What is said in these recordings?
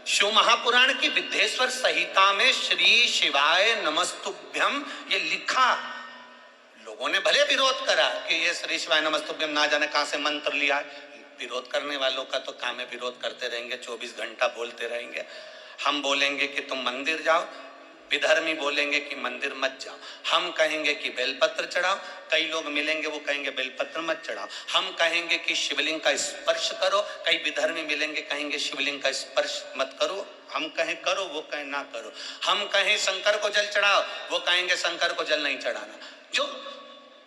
शिव महापुराण की विद्येश्वर संहिता में श्री शिवाय नमस्तुभ्यम ये लिखा। लोगों ने भले विरोध करा कि ये श्री शिवाय नमस्तुभ्यम ना जाने कहां से मंत्र लिया है। विरोध करने वालों का तो काम है, विरोध करते रहेंगे, 24 घंटा बोलते रहेंगे। हम बोलेंगे कि तुम मंदिर जाओ, विधर्मी बोलेंगे कि मंदिर मत जाओ। हम कहेंगे कि बेलपत्र चढ़ाओ, कई लोग मिलेंगे वो कहेंगे बेलपत्र मत चढ़ाओ। हम कहेंगे कि शिवलिंग का स्पर्श करो, कई विधर्मी मिलेंगे कहेंगे शिवलिंग का स्पर्श मत करो। हम कहें करो, वो कहें ना करो। हम कहें शंकर को जल चढ़ाओ, वो कहेंगे शंकर को जल नहीं चढ़ाना। जो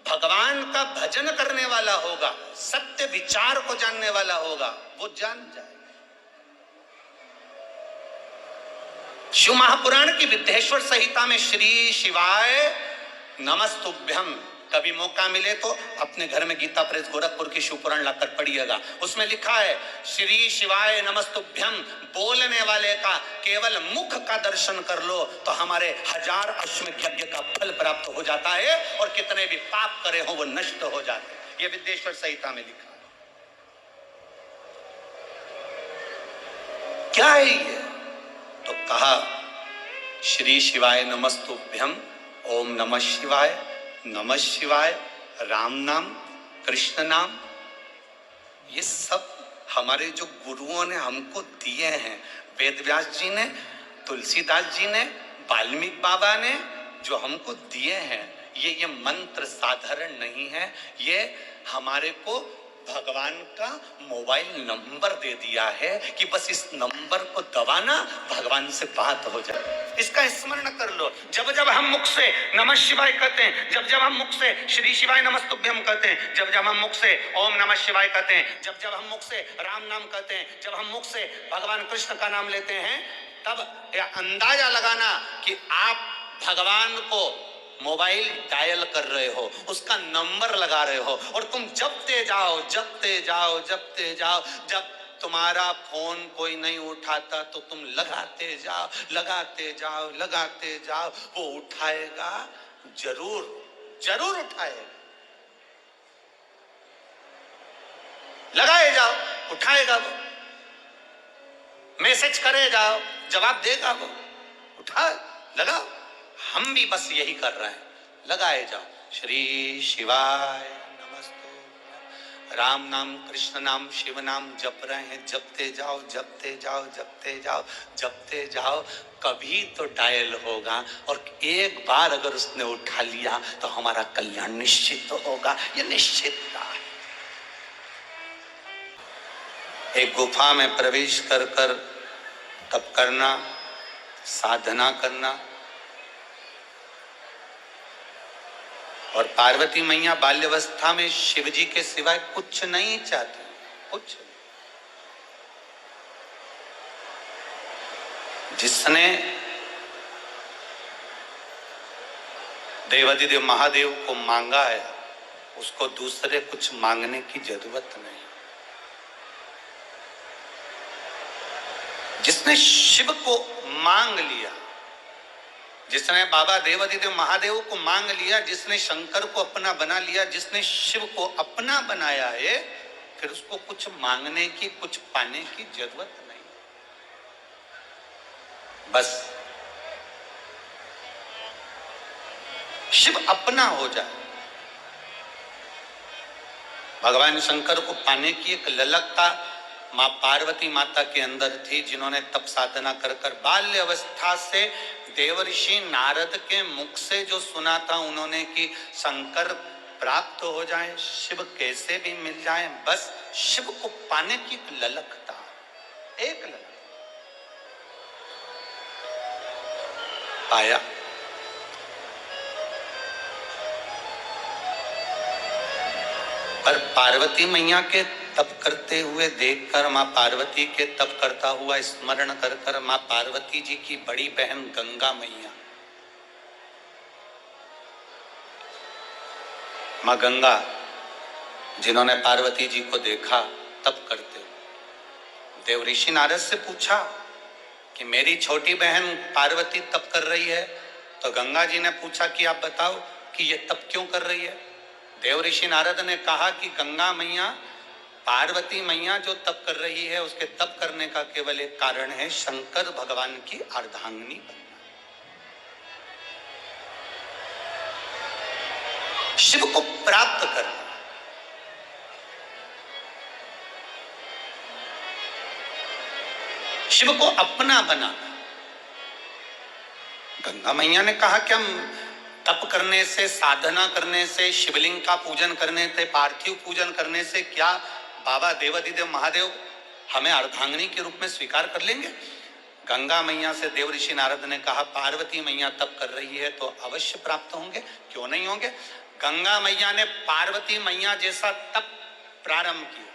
भगवान का भजन करने वाला होगा, सत्य विचार को जानने वाला होगा, वो जान जाए। शिव महापुराण की विद्येश्वर संहिता में श्री शिवाय नमस्तुभ्यम, कभी मौका मिले तो अपने घर में गीता प्रेस गोरखपुर की शिव पुराण लाकर पढ़िएगा। उसमें लिखा है श्री शिवाय नमस्तुभ्यम, बोलने वाले का केवल मुख का दर्शन कर लो तो हमारे 1000 अश्वमेध यज्ञ का फल प्राप्त हो जाता है और कितने भी पाप करे हो वो नष्ट हो जाते हैं। ये विद्येश्वर संहिता में लिखा है। क्या है ये? तो कहा श्री शिवाय नमस्तुभ्यम, ओम नमः शिवाय, नमः शिवाय, राम नाम, कृष्ण नाम, ये सब हमारे जो गुरुओं ने हमको दिए हैं, वेद व्यास जी ने, तुलसीदास जी ने, वाल्मीकि बाबा ने जो हमको दिए हैं, ये मंत्र साधारण नहीं है। ये हमारे को भगवान का मोबाइल नंबर दे दिया है कि बस इस नंबर को दबाना, भगवान से बात हो जाए। इसका स्मरण कर लो। जब जब हम मुख से नमः शिवाय कहते हैं, जब जब हम मुख से श्री शिवाय नमस्तुभ्यम कहते हैं, जब जब हम मुख से ओम नमः शिवाय कहते हैं, जब जब हम मुख से राम नाम कहते हैं, जब हम मुख से भगवान कृष्ण का नाम लेते हैं, तब यह अंदाजा लगाना कि आप भगवान को मोबाइल डायल कर रहे हो, उसका नंबर लगा रहे हो और तुम जपते जाओ, जपते जाओ, जपते जाओ। जब तुम्हारा फोन कोई नहीं उठाता तो तुम लगाते जाओ, लगाते जाओ, लगाते जाओ। वो उठाएगा जरूर, जरूर उठाएगा। लगाए जाओ, उठाएगा वो। मैसेज करे जाओ, जवाब देगा वो। उठा, लगाओ। हम भी बस यही कर रहे हैं, लगाए जाओ। श्री शिवाय नमस्तुभ्यम, राम नाम, कृष्ण नाम, शिव नाम जप रहे हैं, जपते जाओ, जपते जाओ, जपते जाओ, जपते जाओ। कभी तो डायल होगा और एक बार अगर उसने उठा लिया तो हमारा कल्याण निश्चित होगा। ये निश्चितता है। एक गुफा में प्रवेश कर कर तप करना, साधना करना। और पार्वती मैया बाल्यावस्था में शिव जी के सिवाय कुछ नहीं चाहती, कुछ। जिसने देवाधिदेव महादेव को मांगा है उसको दूसरे कुछ मांगने की जरूरत नहीं। जिसने शिव को मांग लिया, जिसने बाबा देवाधिदेव महादेव को मांग लिया, जिसने शंकर को अपना बना लिया, जिसने शिव को अपना बनाया है, फिर उसको कुछ मांगने की, कुछ पाने की जरूरत नहीं। बस शिव अपना हो जाए। भगवान शंकर को पाने की एक ललकता माँ पार्वती माता के अंदर थी, जिन्होंने तप साधना कर कर बाल्य अवस्था से देवर्षि नारद के मुख से जो सुना था उन्होंने कि शंकर प्राप्त हो जाए, शिव कैसे भी मिल जाए, बस शिव को पाने की एक ललकता, एक ललक। पाया। पर पार्वती मैया के तप करते हुए देखकर, माँ पार्वती के तप करता हुआ स्मरण कर कर माँ पार्वती जी की बड़ी बहन गंगा मैया, माँ गंगा, जिन्होंने पार्वती जी को देखा तप करते हुए, देवऋषि नारद से पूछा कि मेरी छोटी बहन पार्वती तप कर रही है। तो गंगा जी ने पूछा कि आप बताओ कि ये तप क्यों कर रही है। देवऋषि नारद ने कहा कि गंगा मैया, पार्वती मैया जो तप कर रही है, उसके तप करने का केवल एक कारण है, शंकर भगवान की अर्धांगिनी बनना, शिव को प्राप्त करना। शिव को अपना बनाना। गंगा मैया ने कहा कि हम तप करने से, साधना करने से, शिवलिंग का पूजन करने से, पार्थिव पूजन करने से क्या बाबा देवाधिदेव महादेव हमें अर्धांगिनी के रूप में स्वीकार कर लेंगे? गंगा मैया से देव ऋषि नारद ने कहा, पार्वती मैया तप कर रही है तो अवश्य प्राप्त होंगे, क्यों नहीं होंगे? गंगा मैया ने पार्वती मैया जैसा तप प्रारंभ किया।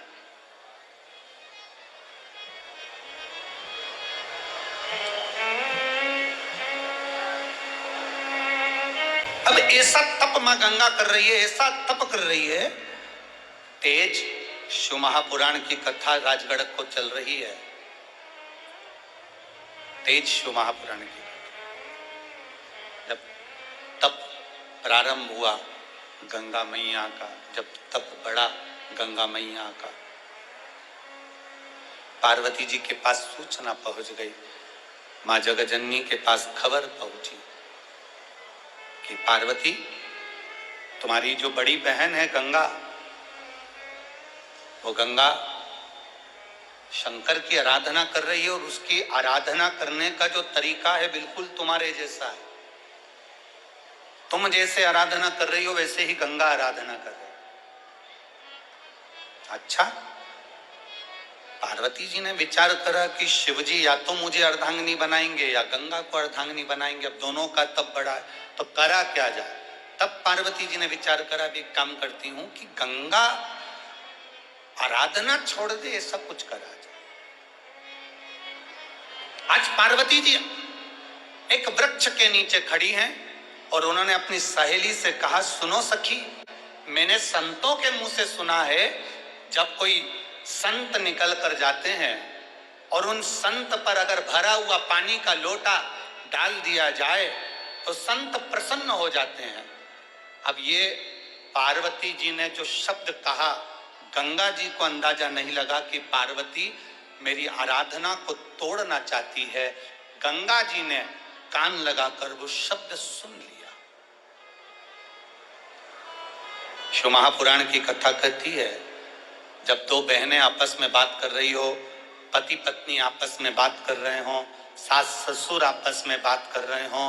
अब ऐसा तप मां गंगा कर रही है, ऐसा तप कर रही है, तेज शिव महापुराण की कथा राजगढ़ को चल रही है। तेज शिव महापुराण की, जब तप प्रारंभ हुआ गंगा मैया का, जब तप बढ़ा गंगा मैया का, पार्वती जी के पास सूचना पहुंच गई, मां जगजननी के पास खबर पहुंची कि पार्वती, तुम्हारी जो बड़ी बहन है गंगा, वो गंगा शंकर की आराधना कर रही है और उसकी आराधना करने का जो तरीका है बिल्कुल तुम्हारे जैसा है। तुम जैसे आराधना कर रही हो वैसे ही गंगा आराधना कर रही है। अच्छा, पार्वती जी ने विचार करा कि शिवजी या तो मुझे अर्धांगिनी बनाएंगे या गंगा को अर्धांगिनी बनाएंगे, अब दोनों का तप बड़ा है, तो करा क्या जाए? तब पार्वती जी ने विचार करा, भी काम करती हूं कि गंगा आराधना छोड़ दे, ऐसा कुछ करा जाए। आज पार्वती जी एक वृक्ष के नीचे खड़ी हैं और उन्होंने अपनी सहेली से कहा, सुनो सखी, मैंने संतों के मुंह से सुना है, जब कोई संत निकल कर जाते हैं और उन संत पर अगर भरा हुआ पानी का लोटा डाल दिया जाए तो संत प्रसन्न हो जाते हैं। अब ये पार्वती जी ने जो शब्द कहा, गंगा जी को अंदाजा नहीं लगा कि पार्वती मेरी आराधना को तोड़ना चाहती है। गंगा जी ने कान लगाकर वो शब्द सुन लिया। शिव महापुराण की कथा कहती है, जब दो बहनें आपस में बात कर रही हो, पति पत्नी आपस में बात कर रहे हो, सास ससुर आपस में बात कर रहे हो,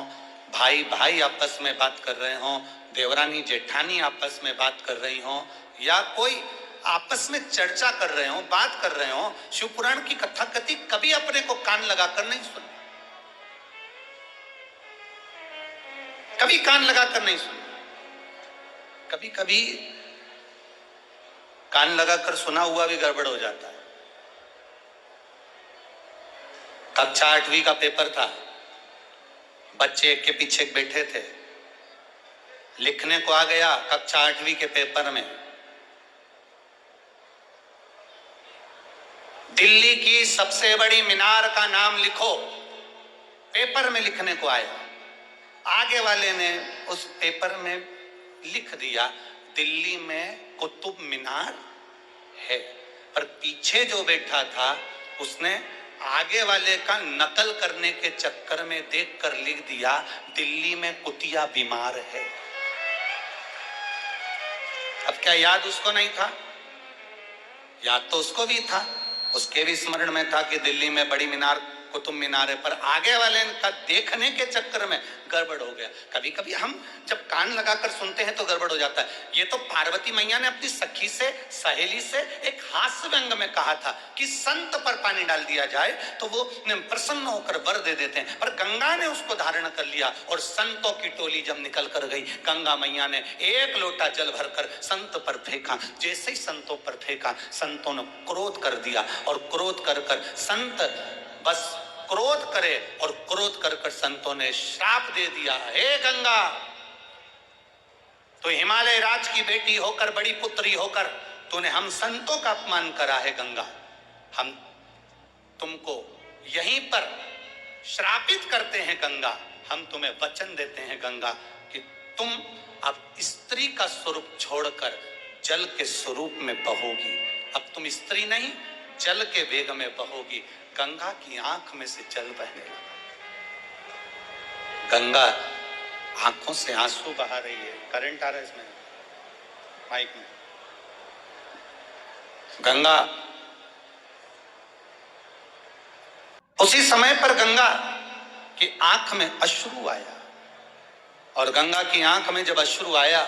भाई भाई आपस में बात कर रहे हो, देवरानी जेठानी आपस में बात कर रही हो, या कोई आपस में चर्चा कर रहे हो, बात कर रहे हो, शिव पुराण की कथा कथी कभी अपने को कान लगाकर नहीं सुने, कभी कान लगाकर नहीं सुने। कभी कभी कान लगाकर सुना हुआ भी गड़बड़ हो जाता है। कक्षा 8वीं का पेपर था, बच्चे एक के पीछे एक बैठे थे, लिखने को आ गया कक्षा 8वीं के पेपर में, दिल्ली की सबसे बड़ी मीनार का नाम लिखो, पेपर में लिखने को आया। आगे वाले ने उस पेपर में लिख दिया, दिल्ली में कुतुब मीनार है, पर पीछे जो बैठा था उसने आगे वाले का नकल करने के चक्कर में देखकर लिख दिया, दिल्ली में कुतिया बीमार है। अब क्या याद उसको नहीं था? याद तो उसको भी था, उसके भी स्मरण में था कि दिल्ली में बड़ी मीनार कुतुब मीनार है, पर आगे वाले का देखने के चक्कर में गड़बड़ हो गया। कभी कभी हम जब कान लगाकर सुनते हैं तो गड़बड़ हो जाता है। ये तो पार्वती मैया ने अपनी सखी से, सहेली से एक हास्य व्यंग में कहा था कि संत पर पानी डाल दिया जाए तो वो प्रसन्न होकर वर दे देते हैं, पर गंगा ने उसको धारण कर लिया और संतों की टोली जब निकल कर गई, गंगा मैया ने एक लोटा जल भरकर संत पर फेंका। जैसे ही संतों पर फेंका, संतों ने क्रोध कर दिया और क्रोध कर कर संत बस क्रोध करे और क्रोध कर कर संतों ने श्राप दे दिया, हे गंगा, तो हिमालय राज की बेटी होकर, बड़ी पुत्री होकर तूने हम संतों का अपमान करा है गंगा, हम तुमको यहीं पर श्रापित करते हैं गंगा, हम तुम्हें वचन देते हैं गंगा कि तुम अब स्त्री का स्वरूप छोड़कर जल के स्वरूप में बहोगी अब तुम स्त्री नहीं, जल के वेग में बहोगी। गंगा की आंख में से जल बहने लगा। गंगा आंखों से आंसू बहा रही है। करंट आ रहा है इसमें माइक में। गंगा, उसी समय पर गंगा की आंख में अश्रु आया, और गंगा की आंख में जब अश्रु आया,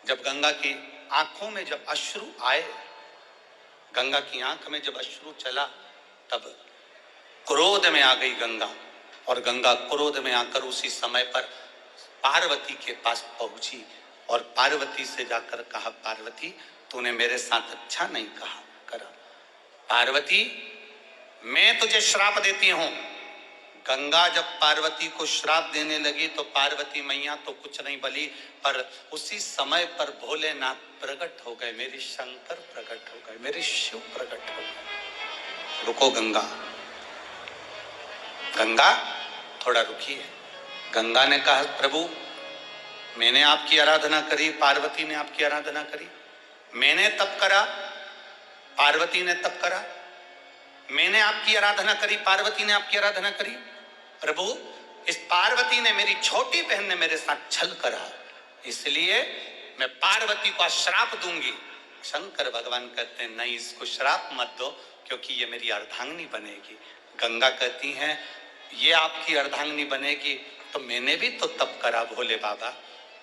जब गंगा की आंखों में जब अश्रु आए, गंगा की आंख में जब अश्रु चला, तब क्रोध में आ गई गंगा। और गंगा क्रोध में आकर उसी समय पर पार्वती के पास पहुंची और पार्वती से जाकर कहा, पार्वती तूने मेरे साथ अच्छा नहीं कहा करा। पार्वती मैं तुझे श्राप देती हूं। गंगा जब पार्वती को श्राप देने लगी तो पार्वती मैया तो कुछ नहीं बोली, पर उसी समय पर भोलेनाथ प्रकट हो गए, मेरी शंकर प्रकट हो गए, मेरे शिव प्रकट हो गए। रुको गंगा, गंगा थोड़ा रुकिए। गंगा ने कहा, प्रभु मैंने आपकी आराधना करी, पार्वती ने आपकी आराधना करी। मैंने तप करा, पार्वती ने तप करा। मैंने आपकी आराधना करी, पार्वती ने आपकी आराधना करी। प्रभु इस पार्वती ने, मेरी छोटी बहन ने मेरे साथ छल करा, इसलिए मैं पार्वती को श्राप दूंगी। शंकर भगवान कहते हैं, नहीं इसको श्राप मत दो, क्योंकि ये मेरी अर्धांगिनी बनेगी। गंगा कहती हैं, ये आपकी अर्धांगिनी बनेगी तो मैंने भी तो तप करा भोले बाबा,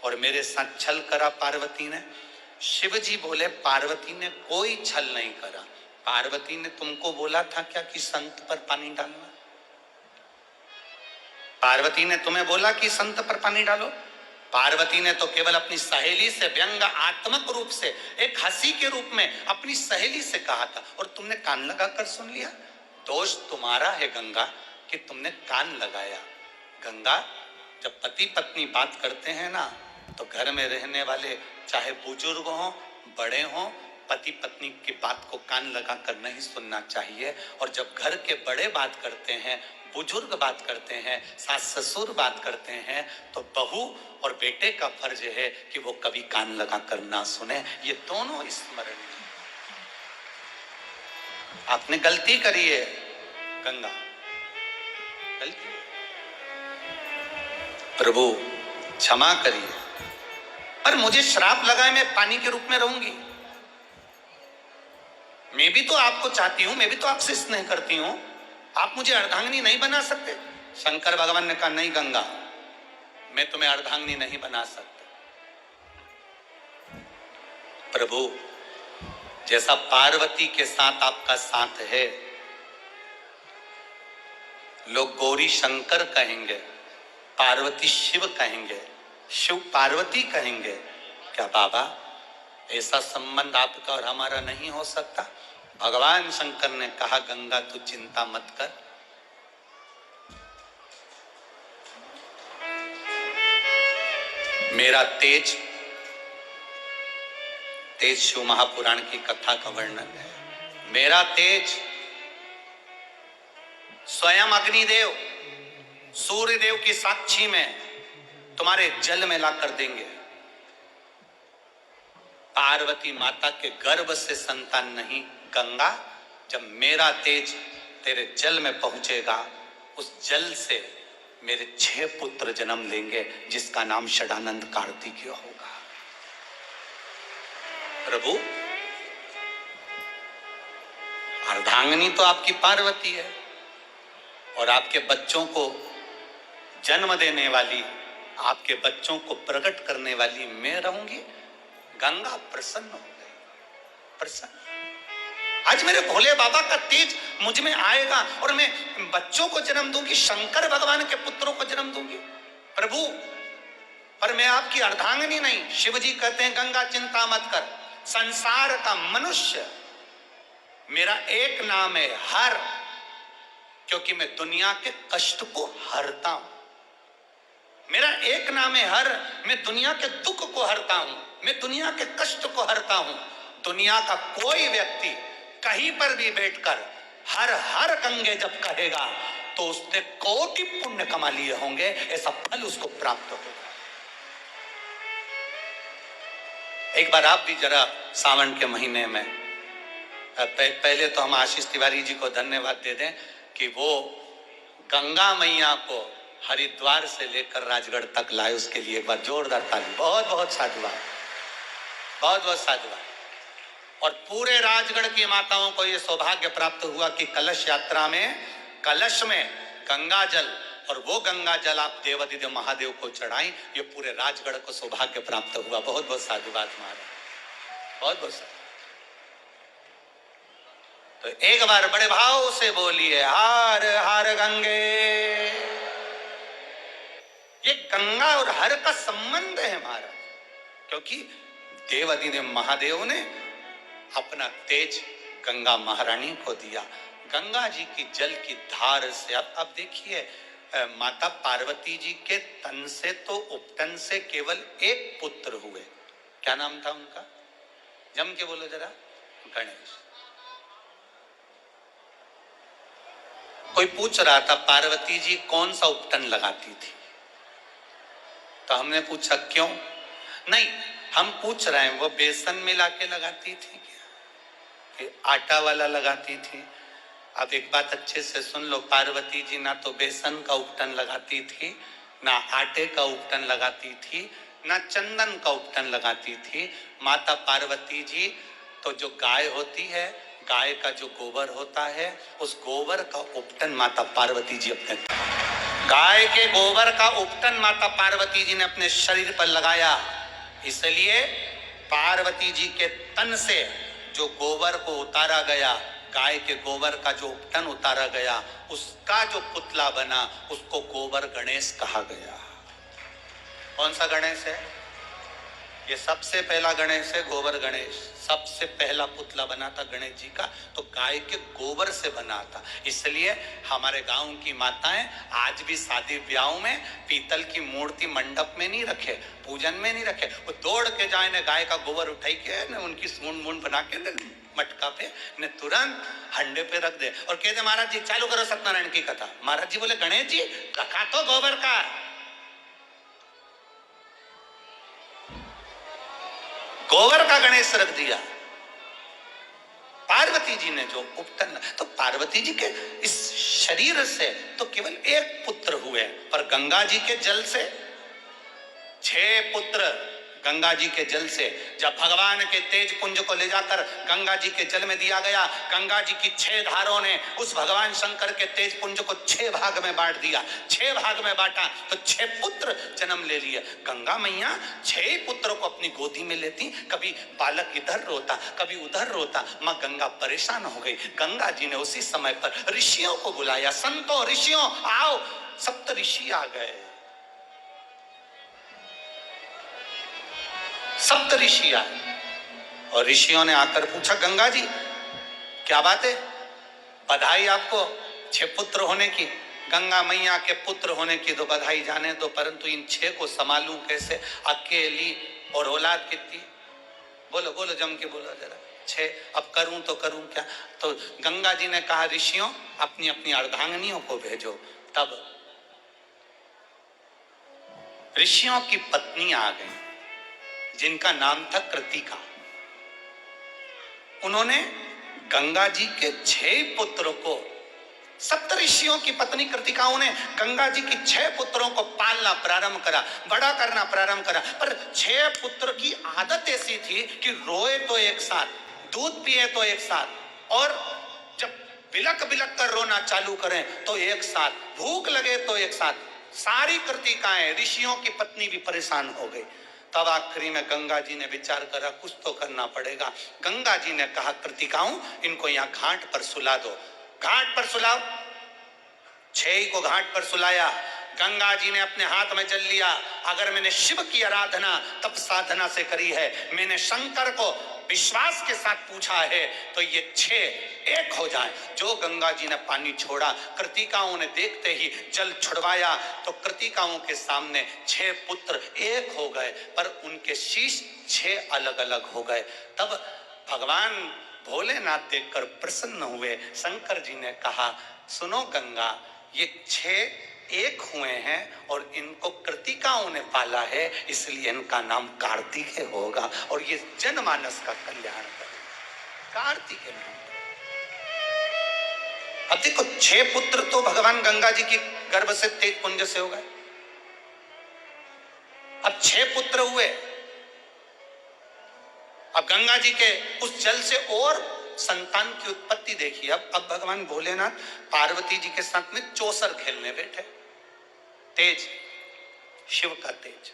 और मेरे साथ छल करा पार्वती ने। शिव जी बोले, पार्वती ने कोई छल नहीं करा। पार्वती ने तुमको बोला था क्या कि संत पर पानी डालना? पार्वती ने तुम्हें बोला कि संत पर पानी डालो? पार्वती ने तो केवल अपनी सहेली से व्यंग आत्मक रूप से, एक हंसी के रूप में अपनी सहेली से कहा था, और तुमने कान लगाकर सुन लिया। दोष तुम्हारा है गंगा कि तुमने कान लगाया। गंगा, जब पति पत्नी बात करते हैं ना, तो घर में रहने वाले चाहे बुजुर्ग हों बड़े हों, पति पत्नी की बात को कान लगाकर नहीं सुनना चाहिए। और जब घर के बड़े बात करते हैं, बुजुर्ग बात करते हैं, सास ससुर बात करते हैं, तो बहू और बेटे का फर्ज है कि वो कभी कान लगाकर ना सुने। ये दोनों स्मरणीय। आपने गलती करी है गंगा, गलती। प्रभु क्षमा करिए, पर मुझे श्राप लगाए मैं पानी के रूप में रहूंगी। मैं भी तो आपको चाहती हूं, मैं भी तो आपसे स्नेह करती हूं। आप मुझे अर्धांगिनी नहीं बना सकते? शंकर भगवान ने कहा, नहीं गंगा, मैं तुम्हें अर्धांगिनी नहीं बना सकता। प्रभु जैसा पार्वती के साथ आपका साथ है, लोग गौरी शंकर कहेंगे, पार्वती शिव कहेंगे, शिव पार्वती कहेंगे, क्या बाबा ऐसा संबंध आपका और हमारा नहीं हो सकता? भगवान शंकर ने कहा, गंगा तू चिंता मत कर। मेरा तेज, तेज शिव महापुराण की कथा का वर्णन है। मेरा तेज स्वयं अग्निदेव सूर्यदेव की साक्षी में तुम्हारे जल में ला कर देंगे। पार्वती माता के गर्भ से संतान नहीं, गंगा जब मेरा तेज तेरे जल में पहुंचेगा, उस जल से मेरे 6 पुत्र जन्म लेंगे, जिसका नाम षडानंद कार्तिकेय होगा। प्रभु अर्धांगिनी तो आपकी पार्वती है, और आपके बच्चों को जन्म देने वाली, आपके बच्चों को प्रकट करने वाली मैं रहूंगी। गंगा प्रसन्न हो गई, प्रसन्न। आज मेरे भोले बाबा का तेज मुझ में आएगा और मैं बच्चों को जन्म दूंगी, शंकर भगवान के पुत्रों को जन्म दूंगी। प्रभु पर मैं आपकी अर्धांगिनी नहीं। शिव जी कहते हैं, गंगा चिंता मत कर, संसार का मनुष्य मेरा एक नाम है हर, क्योंकि मैं दुनिया के कष्ट को हरता हूं। मेरा एक नाम है हर, मैं दुनिया के दुख को हरता हूं, मैं दुनिया के कष्ट को हरता हूं। दुनिया का कोई व्यक्ति कहीं पर भी बैठकर हर हर गंगे जब कहेगा, तो उसने कोटि पुण्य कमा लिए होंगे, ऐसा फल उसको प्राप्त होगा। एक बार आप भी जरा सावन के महीने में पहले तो हम आशीष तिवारी जी को धन्यवाद दे दें कि वो गंगा मैया को हरिद्वार से लेकर राजगढ़ तक लाए, उसके लिए एक बार जोरदार ताली। बहुत बहुत साधुवाद, बहुत बहुत साधुवाद। और पूरे राजगढ़ की माताओं को यह सौभाग्य प्राप्त हुआ कि कलश यात्रा में कलश में गंगा जल, और वो गंगा जल आप देवाधिदेव महादेव को चढ़ाई, ये पूरे राजगढ़ को सौभाग्य प्राप्त हुआ। बहुत बहुत साधुवाद महाराज, बहुत बहुत साधुवाद। तो एक बार बड़े भाव से बोलिए हर हर गंगे। ये गंगा और हर का संबंध है महाराज, क्योंकि देवाधिदेव महादेव ने अपना तेज गंगा महारानी को दिया। गंगा जी की जल की धार से अब देखिए, माता पार्वती जी के तन से तो उपटन से केवल एक पुत्र हुए। क्या नाम था उनका? जम के बोलो जरा। गणेश। कोई पूछ रहा था पार्वती जी कौन सा उपटन लगाती थी, तो हमने पूछा क्यों? नहीं, हम पूछ रहे हैं वो बेसन मिला के लगाती थी क्या, कि आटा वाला लगाती थी? अब एक बात अच्छे से सुन लो, पार्वती जी ना तो बेसन का उपटन लगाती थी, ना आटे का उपटन लगाती थी, ना चंदन का उपटन लगाती थी। माता पार्वती जी तो जो गाय होती है, गाय का जो गोबर होता है, उस गोबर का उपटन माता पार्वती जी अपने, गाय के गोबर का उपटन माता पार्वती जी ने अपने शरीर पर लगाया। इसलिए पार्वती जी के तन से जो गोबर को उतारा गया, गाय के गोबर का जो उपटन उतारा गया, उसका जो पुतला बना, उसको गोबर गणेश कहा गया। कौन सा गणेश है? ये सबसे पहला गणेश है, गोबर गणेश। सबसे पहला पुतला बना था गणेश जी का, तो गाय के गोबर से बना था। इसलिए हमारे गांव की माताएं आज भी शादी ब्याह में पीतल की मूर्ति मंडप में नहीं रखे, पूजन में नहीं रखे, वो दौड़ के जाए ने गाय का गोबर उठाई के न उनकी सूंड मूंड बना के मटका पे ने तुरंत हंडे पे रख दे और कहते महाराज जी चालू करो सत्यनारायण की कथा। महाराज जी बोले गणेश जी रखा तो गोबर का, गोबर का गणेश रख दिया। पार्वती जी ने जो उपटन, तो पार्वती जी के इस शरीर से तो केवल एक पुत्र हुए, पर गंगा जी के जल से 6 पुत्र। गंगा जी के जल से जब भगवान के तेज पुंज को ले जाकर गंगा जी के जल में दिया गया, गंगा जी की 6 धारों ने उस भगवान शंकर के तेज पुंज को 6 भाग में बांट दिया। 6 भाग में बांटा तो 6 पुत्र जन्म ले लिए। गंगा मैया 6 पुत्रों को अपनी गोदी में लेती, कभी बालक इधर रोता, कभी उधर रोता। मां गंगा परेशान हो गई। गंगा जी ने उसी समय पर ऋषियों को बुलाया, संतों ऋषियों आओ। 7 ऋषि आ गए, 7 ऋषि आए और ऋषियों ने आकर पूछा गंगा जी क्या बात है, बधाई आपको 6 पुत्र होने की। गंगा मैया के पुत्र होने की तो बधाई जाने दो, परंतु इन 6 को संभालूं कैसे, अकेली, और औलाद कितनी? बोलो बोलो जम के बोलो जरा। 6। अब करूं तो करूं क्या? तो गंगा जी ने कहा ऋषियों अपनी अपनी अर्धांगिनियों को भेजो। तब ऋषियों की पत्नी आ गई जिनका नाम था कृतिका। उन्होंने गंगा जी के 6 पुत्रों को, सप्तऋषियों की पत्नी कृतिकाओं ने गंगा जी की 6 पुत्रों को पालना प्रारंभ करा, बड़ा करना प्रारंभ करा। पर 6 पुत्र की आदत ऐसी थी कि रोए तो एक साथ, दूध पिए तो एक साथ, और जब बिलक बिलक कर रोना चालू करें तो एक साथ, भूख लगे तो एक साथ। सारी कृतिकाएं, ऋषियों की पत्नी भी परेशान हो गई। तब आखिरी में गंगा जी ने विचार करा कुछ तो करना पड़ेगा। गंगा जी ने कहा कृतिकाओं इनको यहाँ घाट पर सुला दो, घाट पर सुलाओ। 6 को घाट पर सुलाया। गंगा जी ने अपने हाथ में जल लिया। अगर मैंने शिव की आराधना तप साधना से करी है, मैंने शंकर को विश्वास के साथ पूछा है, तो ये 6 एक हो जाए। जो गंगा जी ने पानी छोड़ा, कृतिकाओं ने देखते ही जल छुड़वाया, तो कृतिकाओं के सामने 6 पुत्र एक हो गए, पर उनके शीश 6 अलग अलग हो गए। तब भगवान भोलेनाथ देखकर प्रसन्न हुए। शंकर जी ने कहा सुनो गंगा, ये 6 एक हुए हैं और इनको कृतिकाओं ने पाला है, इसलिए इनका नाम कार्तिकेय होगा और ये जनमानस का कल्याण करेगा। कार्तिकेय नाम। अब देखो 6 पुत्र तो भगवान गंगा जी की गर्भ से तेज पुंज से हो गए। अब 6 पुत्र हुए। अब गंगा जी के उस जल से और संतान की उत्पत्ति देखिए। अब भगवान भोलेनाथ पार्वती जी के साथ में चौसर खेलने बैठे। तेज, शिव का तेज।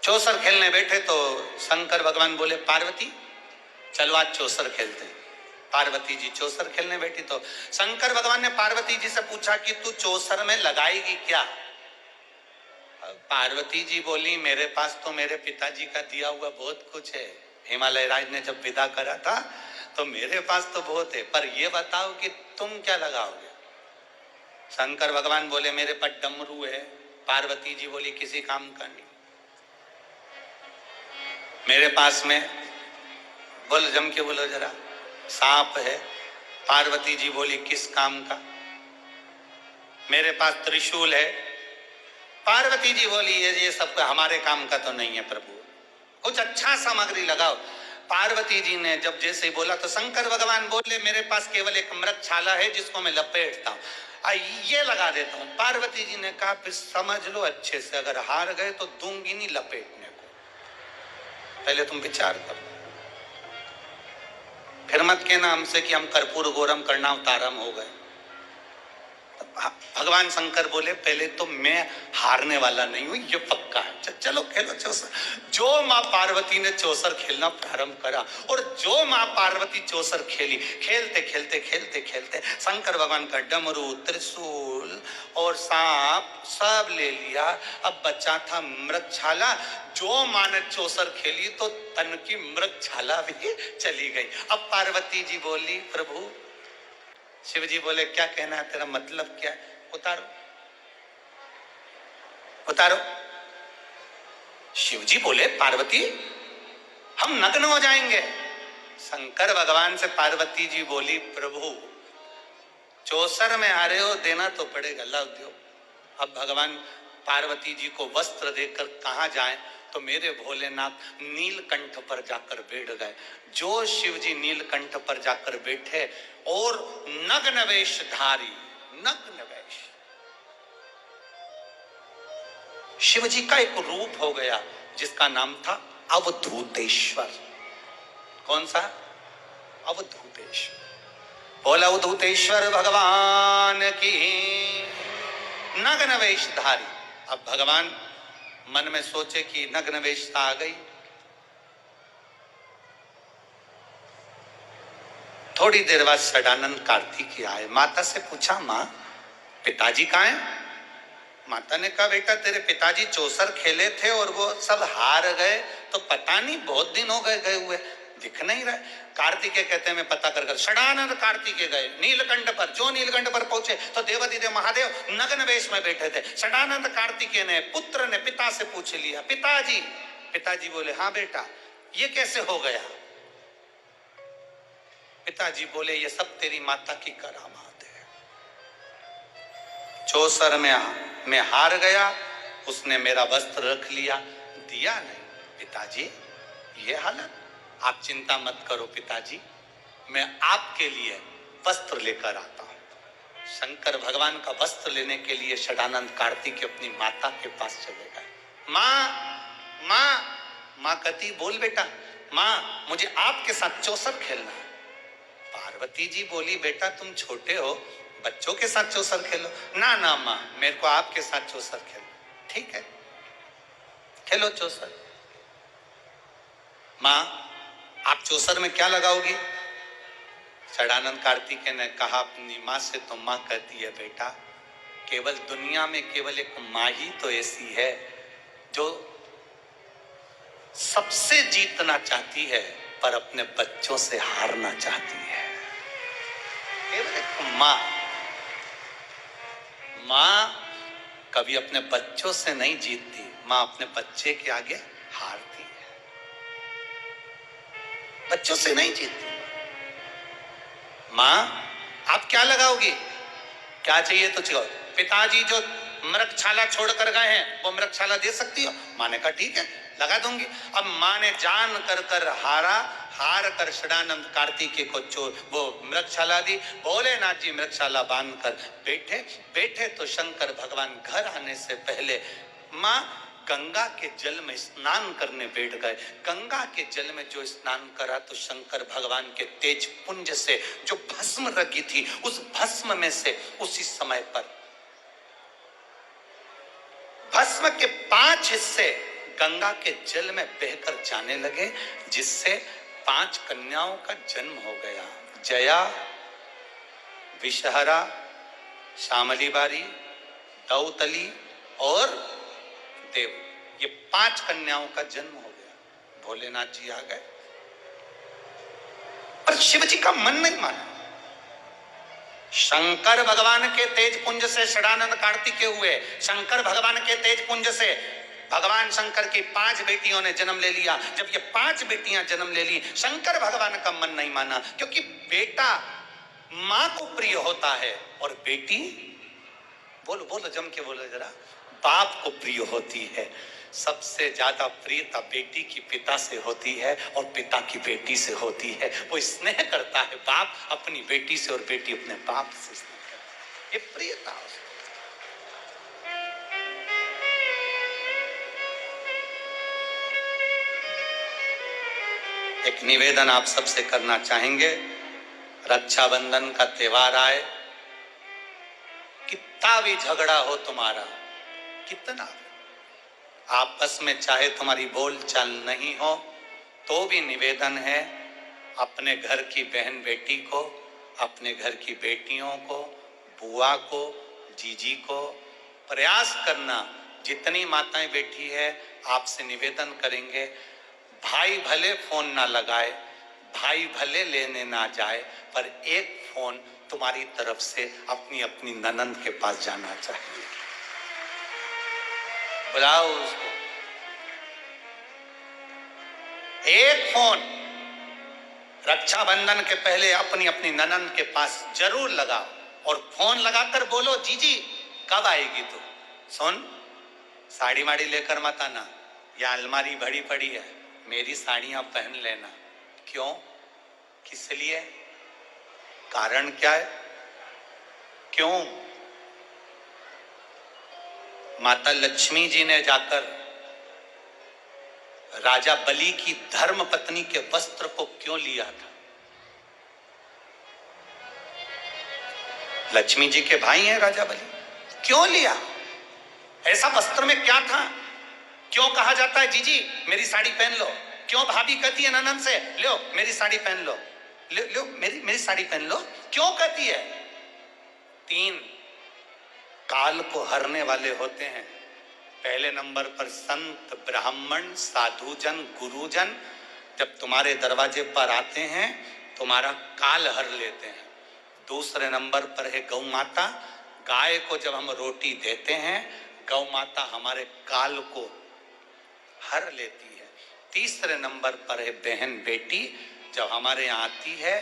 चौसर खेलने बैठे तो शंकर भगवान बोले पार्वती चलो आज चौसर खेलते हैं। पार्वती जी चौसर खेलने बैठी तो शंकर भगवान ने पार्वती जी से पूछा कि तू चौसर में लगाएगी क्या? पार्वती जी बोली मेरे पास तो मेरे पिताजी का दिया हुआ बहुत कुछ है। हिमालय राज ने जब विदा करा था तो मेरे पास तो बहुत है, पर ये बताओ कि तुम क्या लगाओगे? शंकर भगवान बोले मेरे पास डमरू है। पार्वती जी बोली किसी काम का नहीं। मेरे पास में बोल जम के बोलो जरा, सांप है। पार्वती जी बोली किस काम का? मेरे पास त्रिशूल है। पार्वती जी बोली ये सब हमारे काम का तो नहीं है प्रभु, कुछ अच्छा सामग्री लगाओ। पार्वती जी ने जब जैसे बोला तो शंकर भगवान बोले मेरे पास केवल एक मृगछाला है जिसको मैं लपेटता हूँ, ये लगा देता हूँ। पार्वती जी ने कहा फिर समझ लो अच्छे से, अगर हार गए तो दूंगी नहीं लपेटने को, पहले तुम विचार करो। फिर मत कहना हमसे कि हम कर्पूर गौरम कर्णावतारम हो गए। भगवान शंकर बोले पहले तो मैं हारने वाला नहीं हूं, ये पक्का है। चलो खेलो चौसर। जो मां पार्वती ने चौसर खेलना प्रारंभ करा और जो मां पार्वती चौसर खेली, खेलते खेलते खेलते खेलते शंकर भगवान का डमरू, त्रिशूल और सांप सब ले लिया। अब बचा था मृगछाला। जो मां ने चौसर खेली तो तन की मृगछाला भी चली गई। अब पार्वती जी बोली प्रभु, शिव जी बोले क्या कहना है तेरा, मतलब क्या है? उतारो उतारो। शिव जी बोले पार्वती हम नग्न हो जाएंगे। शंकर भगवान से पार्वती जी बोली प्रभु चौसर में आ रहे हो, देना तो पड़ेगा, लाओ दो। अब भगवान पार्वती जी को वस्त्र देकर कहां जाएं तो मेरे भोलेनाथ नीलकंठ पर जाकर बैठ गए। जो शिव जी नीलकंठ पर जाकर बैठे और नग्न वेशधारी, नग्न वेश, शिव जी का एक रूप हो गया जिसका नाम था अवधूतेश्वर। कौन सा? अवधूतेश्वर। बोला अवधूतेश्वर भगवान की, नग्न वेशधारी। अब भगवान मन में सोचे कि नग्न वेशता आ गई। थोड़ी देर बाद षडानंद कार्तिकेय आए। माता से पूछा मां पिताजी कहाँ हैं? माता ने कहा बेटा तेरे पिताजी चौसर खेले थे और वो सब हार गए, तो पता नहीं बहुत दिन हो गए गए हुए, दिख नहीं रहा। कार्तिकेय कहते हैं मैं पता कर षडानंद कार्तिकेय गए नीलकंठ पर। जो नीलकंठ पर पहुंचे तो देवाधिदेव महादेव नग्न वेश में बैठे थे। षडानंद कार्तिकेय ने पुत्र ने पिता से पूछ लिया पिताजी। पिताजी बोले हाँ बेटा ये कैसे हो गया? पिताजी बोले ये सब तेरी माता की करामात है। चौसर में मैं हार गया, उसने मेरा वस्त्र रख लिया, दिया नहीं। पिताजी ये हालत, आप चिंता मत करो पिताजी, मैं आपके लिए वस्त्र लेकर आता हूं। शंकर भगवान का वस्त्र लेने के लिए षडानंद कार्तिकेय अपनी माता के पास चले गए। माँ माँ माँ कहती बोल बेटा। माँ मुझे आपके साथ चौसर खेलना है। पार्वती जी बोली बेटा तुम छोटे हो, बच्चों के साथ चौसर खेलो। ना ना माँ मेरे को आपके साथ चौसर खेलो। ठीक है खेलो चौसर। माँ आप चौसर में क्या लगाओगी? षडानंद कार्तिकेय ने कहा अपनी माँ से, तो माँ कहती है बेटा केवल दुनिया में केवल एक माँ ही तो ऐसी है जो सबसे जीतना चाहती है पर अपने बच्चों से हारना चाहती है। केवल एक माँ। माँ कभी अपने बच्चों से नहीं जीतती, माँ अपने बच्चे के आगे हारती है, बच्चों से नहीं जीतती। माँ आप क्या लगाओगी? क्या चाहिए तुझको? पिताजी जो मृगशाला छोड़ कर गए हैं वो मृगशाला दे सकती हो? माँ ने कहा ठीक है लगा दूंगी। अब माँ ने जान कर हारा, हार कर षडानंद कार्तिकेय को वो मृगशाला दी। भोलेनाथ जी मृगशाला बांध कर बैठे। बैठे तो शंकर भगवान घर आने से पहले माँ गंगा के जल में स्नान करने बैठ गए। गंगा के जल में जो स्नान करा तो शंकर भगवान के तेज पुंज से जो भस्म रगी थी उस भस्म में से उसी समय पर भस्म के 5 हिस्से गंगा के जल में बहकर जाने लगे, जिससे 5 कन्याओं का जन्म हो गया। जया, विषहरा, श्यामली बारी, दौतली और देव, ये 5 कन्याओं का जन्म हो गया। भोलेनाथ जी आ गए पर शिव जी का मन नहीं माना। शंकर भगवान के तेज पुंज से षडानंद कार्तिकेय हुए। शंकर भगवान के तेज पुंज से भगवान शंकर की 5 बेटियों ने जन्म ले लिया। जब ये 5 बेटियां जन्म ले ली, शंकर भगवान का मन नहीं माना, क्योंकि बेटा मां को प्रिय होता है और बेटी, बोलो बोलो जम के बोलो जरा, बाप को प्रिय होती है। सबसे ज्यादा प्रियता बेटी की पिता से होती है और पिता की बेटी से होती है। वो स्नेह करता है बाप अपनी बेटी से और बेटी अपने बाप से स्नेह करती है। ये प्रियता। एक निवेदन आप सबसे करना चाहेंगे, रक्षाबंधन का त्योहार आए, कितना भी झगड़ा हो तुम्हारा, कितना आपस में चाहे तुम्हारी बोल चाल नहीं हो, तो भी निवेदन है अपने घर की बहन बेटी को, अपने घर की बेटियों को, बुआ को, जीजी को प्रयास करना। जितनी माताएं बैठी है आपसे निवेदन करेंगे, भाई भले फोन ना लगाए, भाई भले लेने ना जाए, पर एक फोन तुम्हारी तरफ से अपनी अपनी ननंद के पास जाना चाहिए। बुलाओ उसको, एक फोन रक्षाबंधन के पहले अपनी अपनी ननंद के पास जरूर लगाओ और फोन लगाकर बोलो, जीजी कब आएगी तू? सुन, साड़ी माड़ी लेकर मत आना, या अलमारी भरी पड़ी है, मेरी साड़ियां पहन लेना। क्यों? किस लिए? कारण क्या है? क्यों? माता लक्ष्मी जी ने जाकर राजा बलि की धर्म पत्नी के वस्त्र को क्यों लिया था? लक्ष्मी जी के भाई हैं राजा बलि, क्यों लिया? ऐसा वस्त्र में क्या था? क्यों कहा जाता है जीजी मेरी साड़ी पहन लो? क्यों भाभी कहती है ननंद से, लो मेरी साड़ी पहन लो, लो मेरी साड़ी पहन लो? क्यों कहती है? 3 काल को हरने वाले होते हैं। पहले नंबर पर संत, ब्राह्मण, साधुजन, गुरुजन जब तुम्हारे दरवाजे पर आते हैं तुम्हारा काल हर लेते हैं। दूसरे नंबर पर है गौ माता। गाय को जब हम रोटी देते हैं गौ माता हमारे काल को हर लेती है। तीसरे नंबर पर है बहन बेटी, जब हमारे यहाँ आती है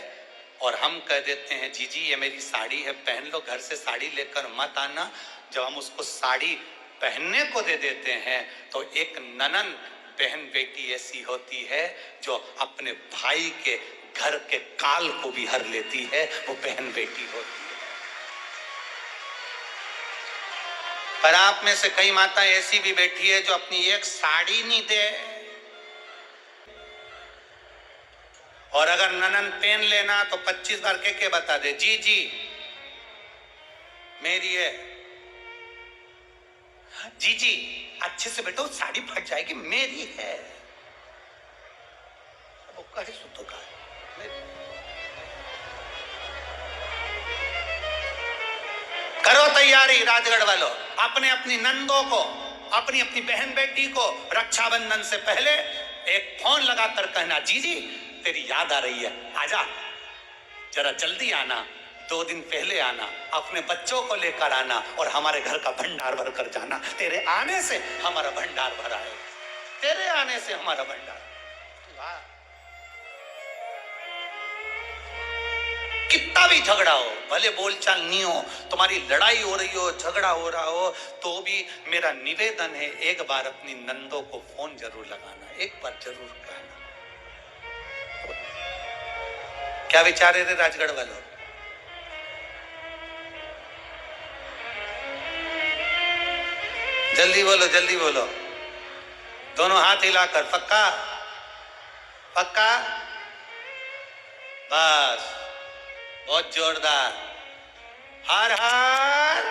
और हम कह देते हैं जीजी ये मेरी साड़ी है पहन लो, घर से साड़ी लेकर मत आना, जब हम उसको साड़ी पहनने को दे देते हैं तो एक ननंद बहन बेटी ऐसी होती है जो अपने भाई के घर के काल को भी हर लेती है, वो बहन बेटी होती है। पर आप में से कई माता ऐसी भी बैठी है जो अपनी एक साड़ी नहीं दे, और अगर ननंद पहन लेना तो 25 बार के बता दे जी जी मेरी है, जी जी अच्छे से बैठो साड़ी फट जाएगी, मेरी है। वो कहे सुतो का करो तैयारी राजगढ़ वालों, अपने अपनी नंदों को, अपनी अपनी बहन बेटी को रक्षाबंधन से पहले एक फोन लगाकर कहना जीजी तेरी याद आ रही है, आजा जरा जल्दी आना, 2 दिन पहले आना, अपने बच्चों को लेकर आना और हमारे घर का भंडार भर कर जाना। तेरे आने से हमारा भंडार भरा है, तेरे आने से हमारा भंडार। कितना भी झगड़ा हो, भले बोलचाल नहीं हो, तुम्हारी लड़ाई हो रही हो, झगड़ा हो रहा हो, तो भी मेरा निवेदन है, एक बार अपनी नंदों को फोन जरूर लगाना, एक बार जरूर कहना। क्या विचार है रे राजगढ़ वालों? जल्दी बोलो, जल्दी बोलो, दोनों हाथ हिलाकर। पक्का? पक्का? बस, बहुत जोरदार। हर हर।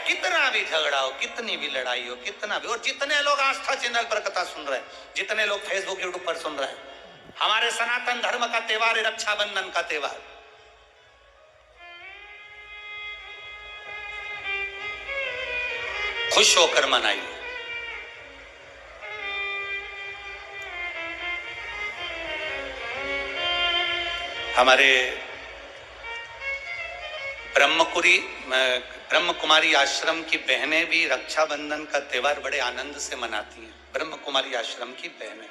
कितना भी झगड़ा हो, कितनी भी लड़ाई हो, कितना भी, और जितने लोग आस्था चैनल पर कथा सुन रहे हैं, जितने लोग फेसबुक यूट्यूब पर सुन रहे हैं, हमारे सनातन धर्म का त्योहार है रक्षाबंधन का त्योहार। खुश होकर मनाइए। हमारे ब्रह्म कुमारी आश्रम की बहनें भी रक्षाबंधन का त्योहार बड़े आनंद से मनाती हैं। ब्रह्म कुमारी आश्रम की बहनें,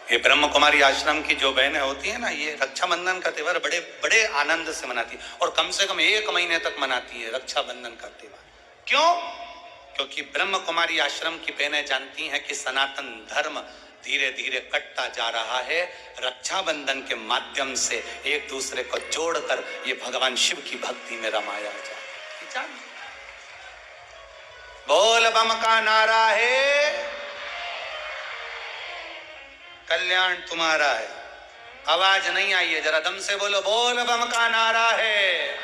ये ब्रह्म कुमारी आश्रम की जो बहनें होती है ना, ये रक्षाबंधन का त्योहार बड़े बड़े आनंद से मनाती है, और कम से कम 1 महीने तक मनाती है रक्षाबंधन का त्योहार। क्यों? क्योंकि ब्रह्म कुमारी आश्रम की बहनें जानती हैं कि सनातन धर्म धीरे धीरे कटता जा रहा है, रक्षाबंधन के माध्यम से एक दूसरे को जोड़कर ये भगवान शिव की भक्ति में रमाया जाए। बोल बम का नारा है, कल्याण तुम्हारा है। आवाज नहीं आई है, जरा दम से बोलो, बोल बम का नारा है,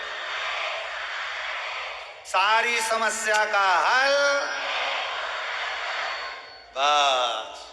सारी समस्या का हल। बस।